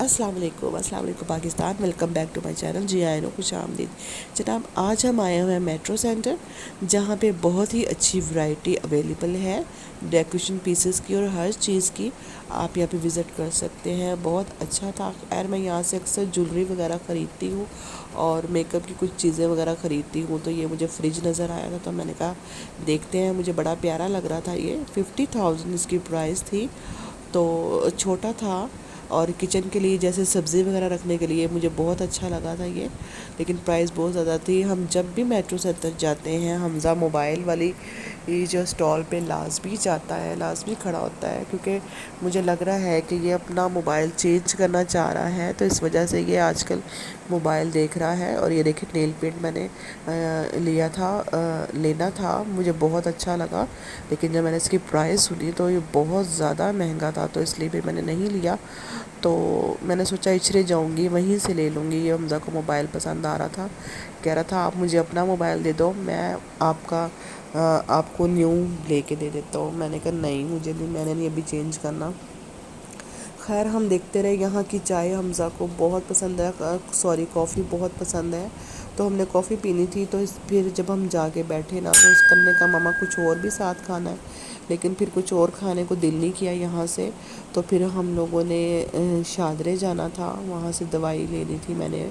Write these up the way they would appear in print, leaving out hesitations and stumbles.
السلام علیکم Pakistan, welcome back to my channel جی آئی نو، خوش آمدید جناب۔ آج ہم آئے ہوئے ہیں میٹرو سینٹر، جہاں پہ بہت ہی اچھی ورائٹی اویلیبل ہے ڈیکوریشن پیسز کی اور ہر چیز کی۔ آپ یہاں پہ وزٹ کر سکتے ہیں، بہت اچھا تھا۔ خیر میں یہاں سے اکثر جولری وغیرہ خریدتی ہوں اور میک اپ کی کچھ چیزیں وغیرہ خریدتی ہوں، تو یہ مجھے فریج نظر آیا تھا، تو میں نے کہا دیکھتے ہیں۔ مجھے بڑا پیارا لگ رہا تھا، یہ 50,000 اس کی پرائس تھی، تو چھوٹا تھا اور کچن کے لیے جیسے سبزی وغیرہ رکھنے کے لیے مجھے بہت اچھا لگا تھا یہ، لیکن پرائس بہت زیادہ تھی۔ ہم جب بھی میٹرو سینٹر جاتے ہیں، حمزہ موبائل والی یہ جو اسٹال پہ لازمی جاتا ہے، لازمی کھڑا ہوتا ہے، کیونکہ مجھے لگ رہا ہے کہ یہ اپنا موبائل چینج کرنا چاہ رہا ہے، تو اس وجہ سے یہ آج کل موبائل دیکھ رہا ہے۔ اور یہ دیکھیں نیل پینٹ میں نے لینا تھا، مجھے بہت اچھا لگا، لیکن جب میں نے اس کی پرائس سنی تو یہ بہت زیادہ مہنگا تھا، تو اس لیے پھر میں نے نہیں لیا۔ تو میں نے سوچا اچھرے جاؤں گی وہیں سے لے لوں گی۔ یہ حمزہ کو موبائل پسند آ رہا تھا، کہہ رہا تھا آپ مجھے اپنا موبائل دے دو، میں آپ کو نیو لے کے دے دیتا ہوں۔ میں نے کہا نہیں، مجھے نہیں، میں نے نہیں ابھی چینج کرنا۔ خیر ہم دیکھتے رہے۔ یہاں کی چائے حمزہ کو بہت پسند ہے، کافی بہت پسند ہے، تو ہم نے کافی پینی تھی۔ تو پھر جب ہم جا کے بیٹھے نا، تو اس کرنے کا ماما کچھ اور بھی ساتھ کھانا ہے، لیکن پھر کچھ اور کھانے کو دل نہیں کیا یہاں سے، تو پھر ہم لوگوں نے شادرے جانا تھا، وہاں سے دوائی لینی تھی میں نے۔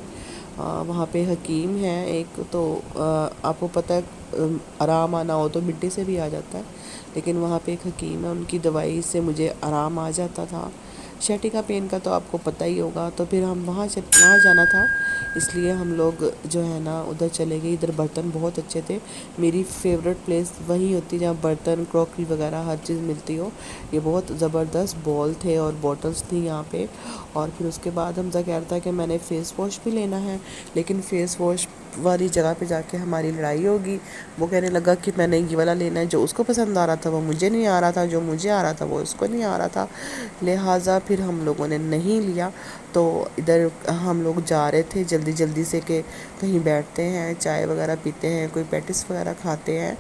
وہاں پہ حکیم ہے ایک، تو آپ کو پتہ ہے آرام آنا ہو تو مٹی سے بھی آ جاتا ہے، لیکن وہاں پہ ایک حکیم ہے، ان کی دوائی سے مجھے آرام آ جاتا تھا۔ شیٹی کا پین کا تو آپ کو پتہ ہی ہوگا، تو پھر ہم وہاں جانا تھا، اس لیے ہم لوگ جو ہے نا ادھر چلے گئے۔ ادھر برتن بہت اچھے تھے، میری فیوریٹ پلیس وہی ہوتی جہاں برتن کروکری وغیرہ ہر چیز ملتی ہو۔ یہ بہت زبردست بول تھے اور بوٹلز تھیں یہاں پہ۔ اور پھر اس کے بعد حمزہ کہہ رہا تھا کہ میں نے فیس واش بھی لینا ہے، لیکن فیس واش والی جگہ پہ جا کے ہماری لڑائی ہوگی۔ وہ کہنے لگا کہ میں نے یہ والا لینا ہے، جو اس کو پسند آ رہا تھا وہ مجھے نہیں آ رہا تھا، جو مجھے آ رہا تھا وہ اس کو نہیں آ رہا تھا، لہٰذا پھر ہم لوگوں نے نہیں لیا۔ تو ادھر ہم لوگ جا رہے تھے جلدی جلدی سے کہ کہیں بیٹھتے ہیں، چائے وغیرہ پیتے ہیں، کوئی پیٹس وغیرہ کھاتے ہیں،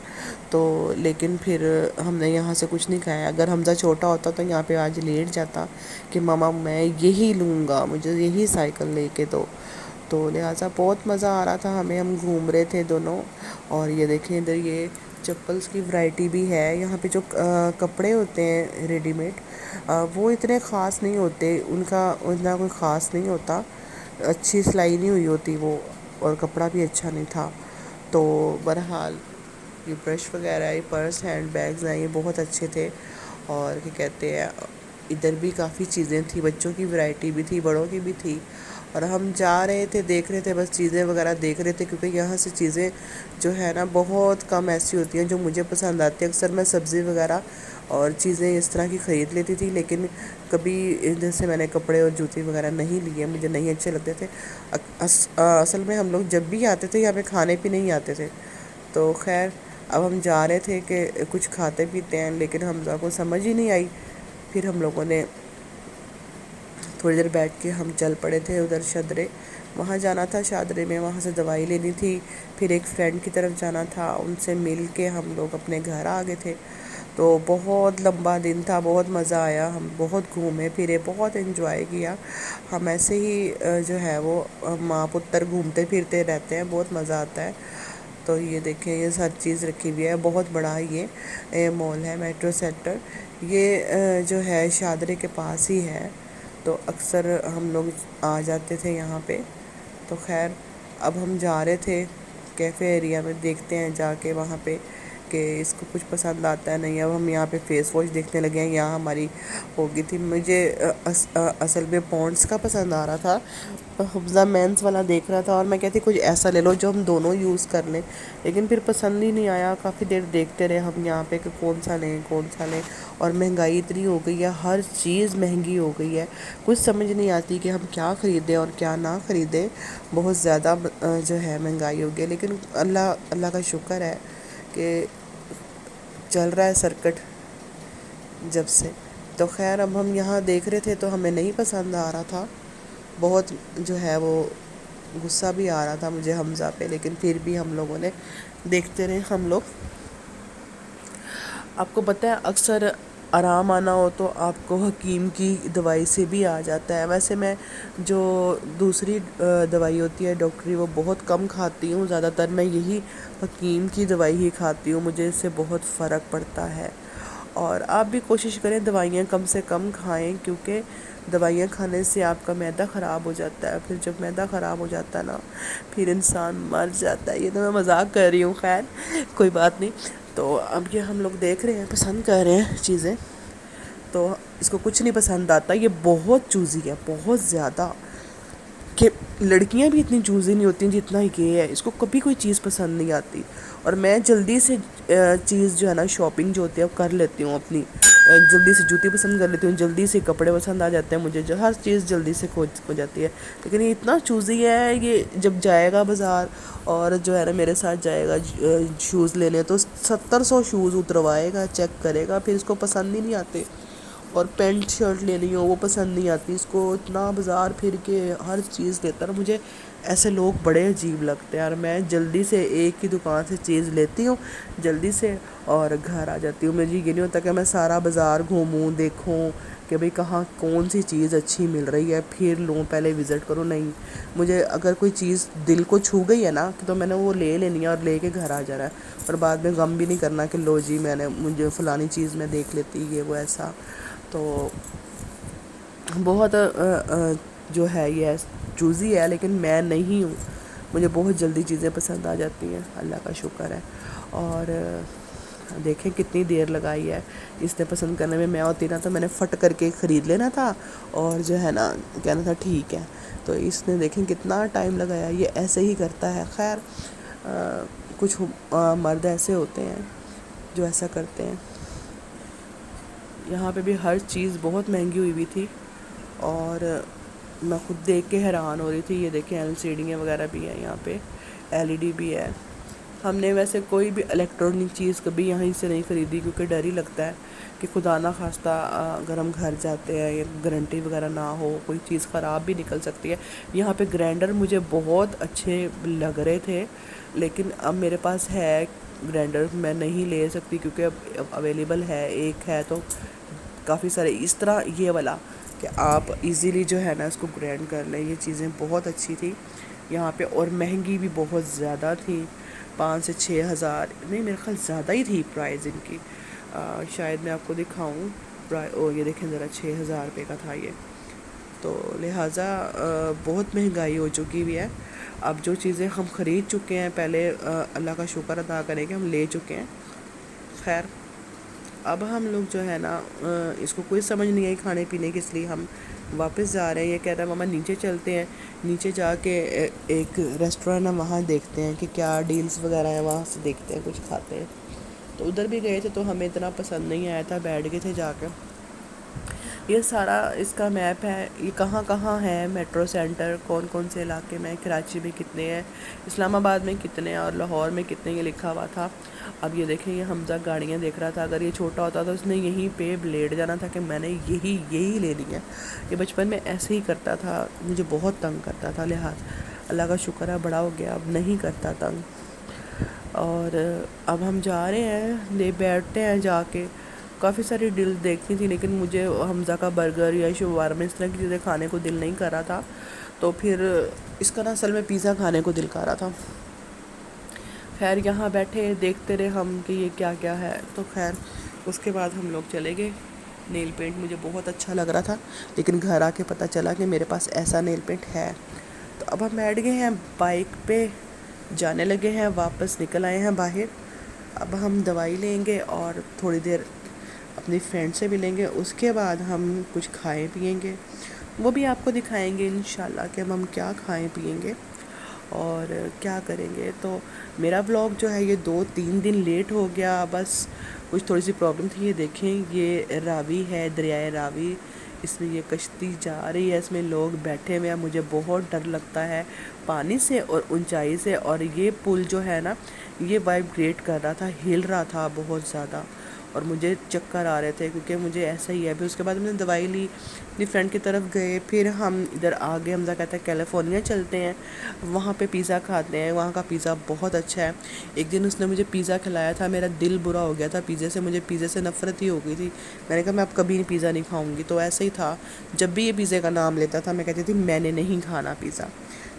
تو لیکن پھر ہم نے یہاں سے کچھ نہیں کھایا۔ اگر حمزہ چھوٹا ہوتا تو یہاں پہ آج لیٹ جاتا کہ ماما میں یہی لوں گا، مجھے یہی سائیکل لے کے دو، تو لہٰذا بہت مزہ آ رہا تھا ہمیں۔ ہم گھوم رہے تھے دونوں، اور یہ دیکھیں ادھر یہ چپلز کی ورائٹی بھی ہے یہاں پہ۔ جو کپڑے ہوتے ہیں ریڈی میڈ، وہ اتنے خاص نہیں ہوتے، ان کا اتنا کوئی خاص نہیں ہوتا، اچھی سلائی نہیں ہوئی ہوتی وہ، اور کپڑا بھی اچھا نہیں تھا۔ تو بہرحال یہ برش وغیرہ، یہ پرس، ہینڈ بیگز ہیں، یہ بہت اچھے تھے۔ اور کیا کہتے ہیں، ادھر بھی کافی چیزیں تھیں، بچوں کی ورائٹی بھی تھی، بڑوں کی بھی تھی، اور ہم جا رہے تھے، دیکھ رہے تھے، بس چیزیں وغیرہ دیکھ رہے تھے، کیونکہ یہاں سے چیزیں جو ہے نا بہت کم ایسی ہوتی ہیں جو مجھے پسند آتی ہیں۔ اکثر میں سبزی وغیرہ اور چیزیں اس طرح کی خرید لیتی تھی، لیکن کبھی ادھر سے میں نے کپڑے اور جوتی وغیرہ نہیں لیے، مجھے نہیں اچھے لگتے تھے۔ اصل میں ہم لوگ جب بھی آتے تھے یہاں پہ کھانے پہ نہیں آتے تھے، تو خیر اب ہم جا رہے تھے کہ کچھ کھاتے پیتے ہیں، لیکن حمزہ کو سمجھ ہی نہیں آئی۔ پھر ہم لوگوں نے تھوڑی دیر بیٹھ کے ہم چل پڑے تھے ادھر شادرے، وہاں جانا تھا، شادرے میں وہاں سے دوائی لینی تھی، پھر ایک فرینڈ کی طرف جانا تھا، ان سے مل کے ہم لوگ اپنے گھر آ گئے تھے۔ تو بہت لمبا دن تھا، بہت مزہ آیا، ہم بہت گھومے پھرے، بہت انجوائے کیا۔ ہم ایسے ہی جو ہے وہ ماں پتر گھومتے پھرتے رہتے ہیں، بہت مزہ آتا ہے۔ تو یہ دیکھیں، یہ ہر چیز رکھی ہوئی ہے، بہت بڑا یہ مال ہے میٹرو سینٹر۔ یہ جو ہے شادرے کے پاس ہی ہے، تو اکثر ہم لوگ آ جاتے تھے یہاں پہ۔ تو خیر اب ہم جا رہے تھے کیفے ایریا میں، دیکھتے ہیں جا کے وہاں پہ کہ اس کو کچھ پسند آتا ہے نہیں۔ اب ہم یہاں پہ فیس واش دیکھنے لگے ہیں، یہاں ہماری ہو گئی تھی۔ مجھے اصل میں پونڈس کا پسند آ رہا تھا، حفظہ مینس والا دیکھ رہا تھا، اور میں کہتی کچھ ایسا لے لو جو ہم دونوں یوز کر لیں، لیکن پھر پسند ہی نہیں آیا۔ کافی دیر دیکھتے رہے ہم یہاں پہ کہ کون سا لیں کون سا لیں، اور مہنگائی اتنی ہو گئی ہے، ہر چیز مہنگی ہو گئی ہے، کچھ سمجھ نہیں آتی کہ ہم کیا خریدیں اور کیا نہ خریدیں۔ بہت زیادہ جو ہے مہنگائی ہو گئی ہے، لیکن اللہ کا شکر ہے کہ چل رہا ہے سرکٹ جب سے۔ تو خیر اب ہم یہاں دیکھ رہے تھے تو ہمیں نہیں پسند آ رہا تھا، بہت جو ہے وہ غصہ بھی آ رہا تھا مجھے حمزہ پہ، لیکن پھر بھی ہم لوگوں نے دیکھتے رہے۔ ہم لوگ، آپ کو پتہ ہے اکثر آرام آنا ہو تو آپ کو حکیم کی دوائی سے بھی آ جاتا ہے. ویسے میں جو دوسری دوائی ہوتی ہے ڈاکٹری وہ بہت کم کھاتی ہوں، زیادہ تر میں یہی حکیم کی دوائی ہی کھاتی ہوں، مجھے اس سے بہت فرق پڑتا ہے. اور آپ بھی کوشش کریں دوائیاں کم سے کم کھائیں، کیونکہ دوائیاں کھانے سے آپ کا معدہ خراب ہو جاتا ہے. پھر جب معدہ خراب ہو جاتا ہے نا پھر انسان مر جاتا ہے. یہ تو میں مذاق کر رہی ہوں، خیر کوئی بات نہیں. تو اب یہ ہم لوگ دیکھ رہے ہیں، پسند کر رہے ہیں چیزیں، تو اس کو کچھ نہیں پسند آتا. یہ بہت چوزی ہے، بہت زیادہ، کہ لڑکیاں بھی اتنی چوزی نہیں ہوتی جتنا یہ ہے. اس کو کبھی کوئی چیز پسند نہیں آتی. اور میں جلدی سے چیز جو ہے نا شاپنگ جو ہوتی ہے وہ کر لیتی ہوں اپنی. جلدی سے جوتی پسند کر لیتی ہوں، جلدی سے کپڑے پسند آ جاتے ہیں مجھے، جو ہر چیز جلدی سے ہو جاتی ہے. لیکن یہ اتنا چوزی ہے، یہ جب جائے گا بازار اور جو ہے نا میرے ساتھ جائے گا شوز لینے، تو 70 شوز اتروائے گا، چیک کرے گا، پھر اس کو پسند ہی نہیں آتے. اور پینٹ شرٹ لینی ہو وہ پسند نہیں آتی اس کو، اتنا بازار پھر کے ہر چیز لیتا ہے. مجھے ایسے لوگ بڑے عجیب لگتے ہیں. اور میں جلدی سے ایک ہی دکان سے چیز لیتی ہوں جلدی سے اور گھر آ جاتی ہوں. مجھے یہ نہیں ہوتا کہ میں سارا بازار گھوموں، دیکھوں کہ بھئی کہاں کون سی چیز اچھی مل رہی ہے پھر لوں، پہلے وزٹ کروں. نہیں، مجھے اگر کوئی چیز دل کو چھو گئی ہے نا تو میں نے وہ لے لینی ہے اور لے کے گھر آ جانا ہے. اور بعد میں غم بھی نہیں کرنا کہ لو جی میں نے مجھے فلانی چیز میں دیکھ لیتی یہ وہ ایسا. تو بہت جو ہے یہ چوزی ہے، لیکن میں نہیں ہوں. مجھے بہت جلدی چیزیں پسند آ جاتی ہیں، اللہ کا شکر ہے. اور دیکھیں کتنی دیر لگائی ہے اس نے پسند کرنے میں. ہوتی نا تو میں نے فٹ کر کے خرید لینا تھا اور جو ہے نا کہنا تھا ٹھیک ہے. تو اس نے دیکھیں کتنا ٹائم لگایا. یہ ایسے ہی کرتا ہے. خیر کچھ مرد ایسے ہوتے ہیں جو ایسا کرتے ہیں. یہاں پہ بھی ہر چیز بہت مہنگی ہوئی ہوئی تھی اور میں خود دیکھ کے حیران ہو رہی تھی. یہ دیکھیں LCD وغیرہ بھی ہیں یہاں پہ، LED بھی ہے. ہم نے ویسے کوئی بھی الیکٹرانک چیز کبھی یہیں سے نہیں خریدی، کیونکہ ڈر ہی لگتا ہے کہ خدا نہ خواستہ اگر ہم گھر جاتے ہیں یا گارنٹی وغیرہ نہ ہو، کوئی چیز خراب بھی نکل سکتی ہے. یہاں پہ گرینڈر مجھے بہت اچھے لگ رہے تھے، لیکن اب میرے پاس ہے گرینڈر، میں نہیں لے سکتی کیونکہ اب اویلیبل ہے ایک ہے تو کافی سارے اس طرح یہ والا کہ آپ ایزیلی جو ہے نا اس کو گرینڈ کر لیں. یہ چیزیں بہت اچھی تھی یہاں پہ اور مہنگی بھی بہت زیادہ تھی. 5 سے 6 ہزار نہیں، میرے خیال زیادہ ہی تھی پرائز ان کی. شاید میں آپ کو دکھاؤں، یہ دیکھیں ذرا 6 ہزار روپے کا تھا یہ. تو لہٰذا بہت مہنگائی ہو چکی ہوئی ہے. اب جو چیزیں ہم خرید چکے ہیں پہلے اللہ کا شکر ادا کریں کہ ہم لے چکے ہیں. خیر اب ہم لوگ جو ہے نا اس کو کوئی سمجھ نہیں آئی کھانے پینے کی، اس لیے ہم واپس جا رہے ہیں. یہ کہہ رہا ہے ماما نیچے چلتے ہیں، نیچے جا کے ایک ریسٹورینٹ ہے وہاں دیکھتے ہیں کہ کیا ڈیلز وغیرہ ہیں، وہاں سے دیکھتے ہیں کچھ کھاتے ہیں. تو ادھر بھی گئے تھے تو ہمیں اتنا پسند نہیں آیا تھا، بیٹھ گئے تھے جا کے. یہ سارا اس کا میپ ہے، یہ کہاں کہاں ہے میٹرو سینٹر، کون کون سے علاقے میں، کراچی میں کتنے ہیں، اسلام آباد میں کتنے ہیں اور لاہور میں کتنے، یہ لکھا ہوا تھا. اب یہ دیکھیں یہ حمزہ گاڑیاں دیکھ رہا تھا. اگر یہ چھوٹا ہوتا تو اس نے یہیں پہ لیٹ جانا تھا کہ میں نے یہی لینی ہے. یہ بچپن میں ایسے ہی کرتا تھا، مجھے بہت تنگ کرتا تھا. لہٰذا اللہ کا شکر ہے بڑا ہو گیا اب نہیں کرتا تنگ. اور اب ہم جا رہے ہیں، بیٹھتے ہیں جا کے. کافی ساری ڈل دیکھنی تھی لیکن مجھے حمزہ کا برگر یا شورما اس طرح کی چیزیں کھانے کو دل نہیں کر رہا تھا. تو پھر اس کا نا اصل میں پیزا کھانے کو دل کر رہا تھا. خیر یہاں بیٹھے دیکھتے رہے ہم کہ یہ کیا کیا ہے. تو خیر اس کے بعد ہم لوگ چلے گئے. نیل پینٹ مجھے بہت اچھا لگ رہا تھا لیکن گھر آ کے پتہ چلا کہ میرے پاس ایسا نیل پینٹ ہے. تو اب ہم بیٹھ گئے ہیں بائک پہ، جانے لگے ہیں، واپس نکل آئے ہیں باہر. اب ہم دوائی لیں گے اور تھوڑی دیر اپنی فرینڈ سے ملیں گے. اس کے بعد ہم کچھ کھائیں پئیں گے، وہ بھی آپ کو دکھائیں گے انشاءاللہ کہ ہم کیا کھائیں پئیں گے اور کیا کریں گے. تو میرا ولاگ جو ہے یہ 2-3 دن لیٹ ہو گیا، بس کچھ تھوڑی سی پرابلم تھی. یہ دیکھیں یہ راوی ہے، دریائے راوی، اس میں یہ کشتی جا رہی ہے، اس میں لوگ بیٹھے ہوئے ہیں. مجھے بہت ڈر لگتا ہے پانی سے اور اونچائی سے. اور یہ پل جو ہے نا یہ وائبریٹ کر رہا تھا، ہل رہا تھا بہت زیادہ. اور مجھے چکر آ رہے تھے کیونکہ مجھے ایسا ہی ہے. پھر اس کے بعد ہم نے دوائی لی, اپنی فرینڈ کی طرف گئے, پھر ہم ادھر آگے حمزہ کہتا ہے کیلیفورنیا چلتے ہیں, وہاں پہ پیزا کھاتے ہیں, وہاں کا پیزا بہت اچھا ہے. ایک دن اس نے مجھے پیزا کھلایا تھا, میرا دل برا ہو گیا تھا پیزے سے, مجھے پیزے سے نفرت ہی ہو گئی تھی. میں نے کہا میں اب کبھی پیزا نہیں کھاؤں گی. تو ایسا ہی تھا, جب بھی یہ پیزے کا نام لیتا تھا میں کہتی تھی میں نے نہیں کھانا پیزا.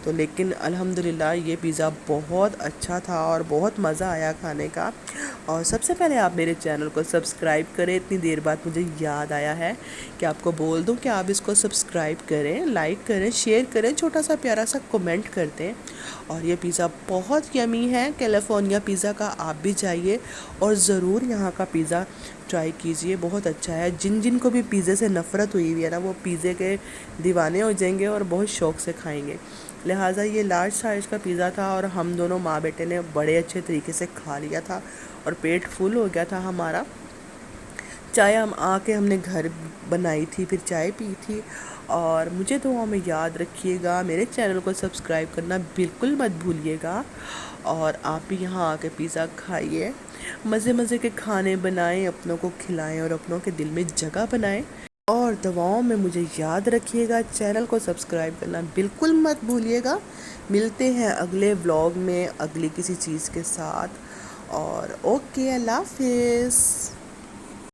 تو لیکن الحمدللہ یہ پیزا بہت اچھا تھا اور بہت مزہ آیا کھانے کا. اور سب سے پہلے آپ میرے چینل کو سبسکرائب کریں, اتنی دیر بعد مجھے یاد آیا ہے کہ آپ کو بول دوں کہ آپ اس کو سبسکرائب کریں, لائک کریں, شیئر کریں, چھوٹا سا پیارا سا کومنٹ کر دیں. اور یہ پیزا بہت یمی ہے, کیلیفورنیا پیزا کا آپ بھی جائیے اور ضرور یہاں کا پیزا ٹرائی کیجئے, بہت اچھا ہے. جن جن کو بھی پیزے سے نفرت ہوئی ہوئی ہے نا, وہ پیزے کے دیوانے ہو جائیں گے اور بہت شوق سے کھائیں گے. لہٰذا یہ لارج سائز کا پیزا تھا اور ہم دونوں ماں بیٹے نے بڑے اچھے طریقے سے کھا لیا تھا اور پیٹ فل ہو گیا تھا ہمارا. چائے ہم آ کے ہم نے گھر بنائی تھی, پھر چائے پی تھی. اور مجھے دعاؤں میں یاد رکھیے گا, میرے چینل کو سبسکرائب کرنا بالکل مت بھولیے گا. اور آپ بھی یہاں آ کے پیزا کھائیے, مزے مزے کے کھانے بنائیں, اپنوں کو کھلائیں اور اپنوں کے دل میں جگہ بنائیں. اور دعاؤں میں مجھے یاد رکھیے گا, چینل کو سبسکرائب کرنا بالکل مت بھولیے گا. ملتے ہیں اگلے ولاگ میں اگلی کسی چیز کے ساتھ, اور اوکے, اللہ حافظ.